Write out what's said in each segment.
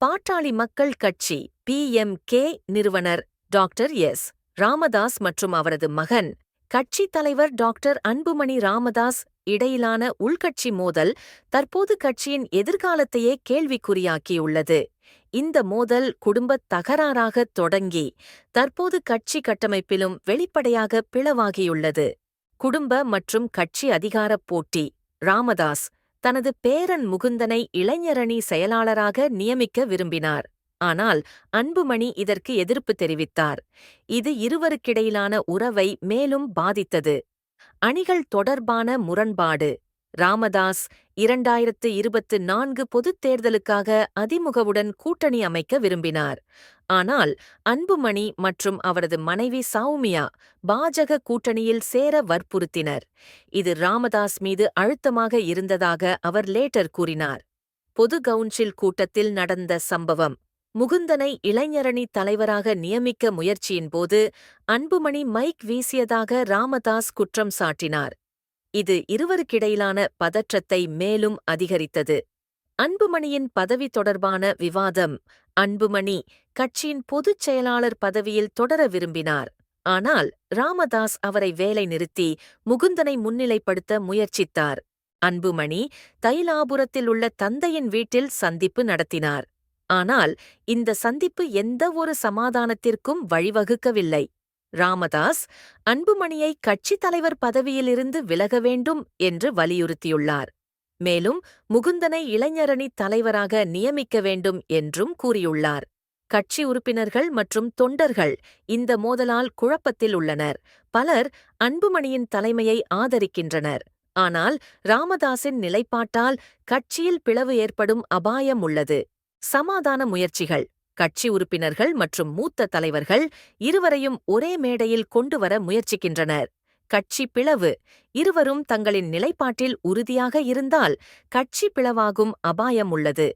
பாட்டாளி மக்கள் கட்சி (PMK) நிறுவனர் டாக்டர் எஸ். ராமதாஸ் மற்றும் அவரது மகன், கட்சித் தலைவர் டாக்டர் அன்புமணி ராமதாஸ் இடையிலான உள்கட்சி மோதல் தற்போது கட்சியின் எதிர்காலத்தையே கேள்விக்குறியாக்கியுள்ளது. இந்த மோதல் குடும்பத் தகராறாகத் தொடங்கி தற்போது கட்சி கட்டமைப்பிலும் வெளிப்படையாக பிளவாகியுள்ளது. குடும்ப மற்றும் கட்சி அதிகாரப் போட்டி. ராமதாஸ் தனது பேரன் முகுந்தனை இளைஞரணி செயலாளராக நியமிக்க விரும்பினார். ஆனால் அன்புமணி இதற்கு எதிர்ப்பு தெரிவித்தார். இது இருவருக்கிடையிலான உறவை மேலும் பாதித்தது. அணிகள் தொடர்பான முரண்பாடு. ராமதாஸ் 2024 பொதுத் தேர்தலுக்காக அதிமுகவுடன் கூட்டணி அமைக்க விரும்பினார். ஆனால் அன்புமணி மற்றும் அவரது மனைவி சௌமியா பாஜக கூட்டணியில் சேர வற்புறுத்தினர். இது ராமதாஸ் மீது அழுத்தமாக இருந்ததாக அவர் லேட்டர் கூறினார். பொது கவுன்சில் கூட்டத்தில் நடந்த சம்பவம். முகுந்தனை இளைஞரணி தலைவராக நியமிக்க முயற்சியின்போது அன்புமணி மைக் வீசியதாக ராமதாஸ் குற்றம் சாட்டினார். இது இருவருக்கிடையிலான பதற்றத்தை மேலும் அதிகரித்தது. அன்புமணியின் பதவி தொடர்பான விவாதம். அன்புமணி கட்சியின் பொதுச் செயலாளர் பதவியில் தொடர விரும்பினார். ஆனால் ராமதாஸ் அவரை வேலை நிறுத்தி முகுந்தனை முன்னிலைப்படுத்த முயற்சித்தார். அன்புமணி தைலாபுரத்தில் உள்ள தந்தையின் வீட்டில் சந்திப்பு நடத்தினார். ஆனால் இந்த சந்திப்பு எந்த ஒரு சமாதானத்திற்கும் வழிவகுக்கவில்லை. ராமதாஸ் அன்புமணியை கட்சித் தலைவர் பதவியிலிருந்து விலக வேண்டும் என்று வலியுறுத்தியுள்ளார். மேலும் முகுந்தனை இளைஞரணி தலைவராக நியமிக்க வேண்டும் என்றும் கூறியுள்ளார். கட்சி உறுப்பினர்கள் மற்றும் தொண்டர்கள் இந்த மோதலால் குழப்பத்தில் உள்ளனர். பலர் அன்புமணியின் தலைமையை ஆதரிக்கின்றனர். ஆனால் ராமதாஸின் நிலைப்பாட்டால் கட்சியில் பிளவு ஏற்படும் அபாயம் உள்ளது. சமாதான முயற்சிகள். கட்சி உறுப்பினர்கள் மற்றும் மூத்த தலைவர்கள் இருவரையும் ஒரே மேடையில் கொண்டுவர முயற்சிக்கின்றனர். கட்சி பிளவு. இருவரும் தங்களின் நிலைப்பாட்டில் உறுதியாக இருந்தால் கட்சி பிளவாகும் அபாயம் உள்ளது.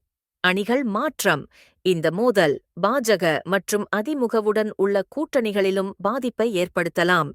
அணிகள் மாற்றம். இந்த மோதல் பாஜக மற்றும் அதிமுகவுடன் உள்ள கூட்டணிகளிலும் பாதிப்பை ஏற்படுத்தலாம்.